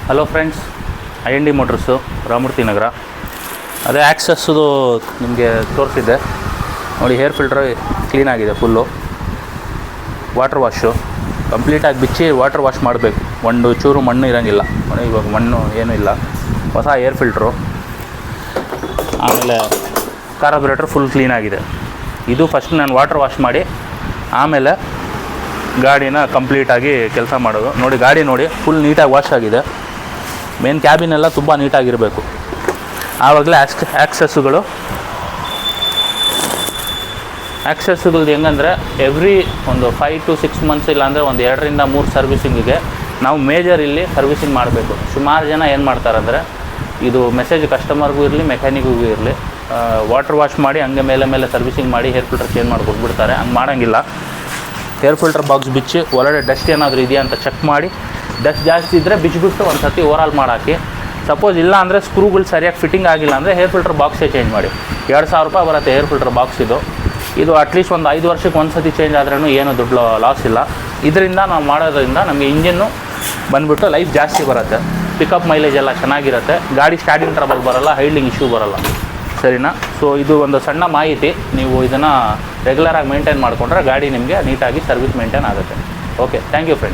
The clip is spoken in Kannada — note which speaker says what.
Speaker 1: Hello friends, IND motors, Ramamurthy Nagar. ಅದೇ ಆ್ಯಕ್ಸಸ್ದು ನಿಮಗೆ ತೋರಿಸಿದ್ದೆ ನೋಡಿ. ಹೇರ್ ಫಿಲ್ಟ್ರ್ ಕ್ಲೀನಾಗಿದೆ ಫುಲ್ಲು. ವಾಟರ್ ವಾಶು ಕಂಪ್ಲೀಟಾಗಿ ಬಿಚ್ಚಿ ವಾಟರ್ ವಾಶ್ ಮಾಡಬೇಕು. ಒಂದು ಚೂರು ಮಣ್ಣು ಇರೋಂಗಿಲ್ಲ. ಇವಾಗ ಮಣ್ಣು ಏನೂ ಇಲ್ಲ. ಹೊಸ ಏರ್ ಫಿಲ್ಟ್ರು. ಆಮೇಲೆ ಕಾರ್ಬೊರೇಟ್ರ್ ಫುಲ್ ಕ್ಲೀನಾಗಿದೆ. ಇದು ಫಸ್ಟ್ ನಾನು ವಾಟರ್ ವಾಶ್ ಮಾಡಿ ಆಮೇಲೆ ಗಾಡಿನ ಕಂಪ್ಲೀಟಾಗಿ ಕೆಲಸ ಮಾಡೋದು. ನೋಡಿ ಗಾಡಿ ನೋಡಿ ಫುಲ್ ನೀಟಾಗಿ ವಾಶ್ ಆಗಿದೆ. ಮೇನ್ ಕ್ಯಾಬಿನೆಲ್ಲ ತುಂಬ ನೀಟಾಗಿರಬೇಕು. ಆವಾಗಲೇ ಆ್ಯಕ್ಸಸ್ಸುಗಳದ್ದು ಹೆಂಗಂದರೆ ಎವ್ರಿ ಒಂದು 5 to 6 ಮಂತ್ಸ್ ಇಲ್ಲಾಂದರೆ ಒಂದು 2 ರಿಂದ 3 ಸರ್ವಿಸಿಂಗಿಗೆ ನಾವು ಮೇಜರ್ ಇಲ್ಲಿ ಸರ್ವಿಸಿಂಗ್ ಮಾಡಬೇಕು. ಸುಮಾರು ಜನ ಏನು ಮಾಡ್ತಾರಂದರೆ, ಇದು ಮೆಸೇಜ್ ಕಸ್ಟಮರ್ಗೂ ಇರಲಿ ಮೆಕ್ಯಾನಿಕ್ಗೂ ಇರಲಿ, ವಾಟರ್ ವಾಶ್ ಮಾಡಿ ಹಂಗೆ ಮೇಲೆ ಸರ್ವಿಸಿಂಗ್ ಮಾಡಿ ಹೇರ್ ಫಿಲ್ಟರ್ ಚೇಂಜ್ ಮಾಡಿ ಕೊಟ್ಬಿಡ್ತಾರೆ. ಹಂಗೆ ಮಾಡೋಂಗಿಲ್ಲ. ಹೇರ್ ಫಿಲ್ಟರ್ ಬಾಕ್ಸ್ ಬಿಚ್ಚಿ ಒಳಗಡೆ ಡಸ್ಟ್ ಏನಾದರೂ ಇದೆಯಾ ಅಂತ ಚೆಕ್ ಮಾಡಿ, ಡಸ್ಟ್ ಜಾಸ್ತಿ ಇದ್ದರೆ ಬಿಚ್ಚಿಬಿಟ್ಟು ಒಂದು ಸರ್ತಿ ಓವರಾಲ್ ಮಾಡಾಕಿ. ಸಪೋಸ್ ಇಲ್ಲ ಅಂದರೆ ಸ್ಕ್ರೂಗಳು ಸರಿಯಾಗಿ ಫಿಟ್ಟಿಂಗ್ ಆಗಿಲ್ಲ ಅಂದರೆ ಹೇರ್ ಫಿಲ್ಟರ್ ಬಾಕ್ಸೇ ಚೇಂಜ್ ಮಾಡಿ. 2,000 ರೂಪಾಯಿ ಬರುತ್ತೆ ಹೇರ್ ಫಿಲ್ಟರ್ ಬಾಕ್ಸ್. ಇದು ಅಟ್ಲೀಸ್ಟ್ ಒಂದು 5 ವರ್ಷಕ್ಕೆ ಒಂದು ಸರ್ತಿ ಚೇಂಜ್ ಆದ್ರೂ ಏನೂ ದುಡ್ಡು ಲಾಸ್ ಇಲ್ಲ. ಇದರಿಂದ ನಾವು ಮಾಡೋದ್ರಿಂದ ನಮಗೆ ಇಂಜಿನ್ನು ಬಂದುಬಿಟ್ಟು ಲೈಫ್ ಜಾಸ್ತಿ ಬರುತ್ತೆ. ಪಿಕಪ್ ಮೈಲೇಜ್ ಎಲ್ಲ ಚೆನ್ನಾಗಿರುತ್ತೆ. ಗಾಡಿ ಸ್ಟಾರ್ಟಿಂಗ್ ಟ್ರಬಲ್ ಬರೋಲ್ಲ, ಹೈಡ್ಲಿಂಗ್ ಇಶ್ಯೂ ಬರೋಲ್ಲ. ಸರಿನಾ? ಸೊ ಇದು ಒಂದು ಸಣ್ಣ ಮಾಹಿತಿ. ನೀವು ಇದನ್ನು ರೆಗ್ಯುಲರಾಗಿ ಮೇಂಟೈನ್ ಮಾಡಿಕೊಂಡ್ರೆ ಗಾಡಿ ನಿಮಗೆ ನೀಟಾಗಿ ಸರ್ವಿಸ್ ಮೇಂಟೈನ್ ಆಗುತ್ತೆ. Okay, thank you friends.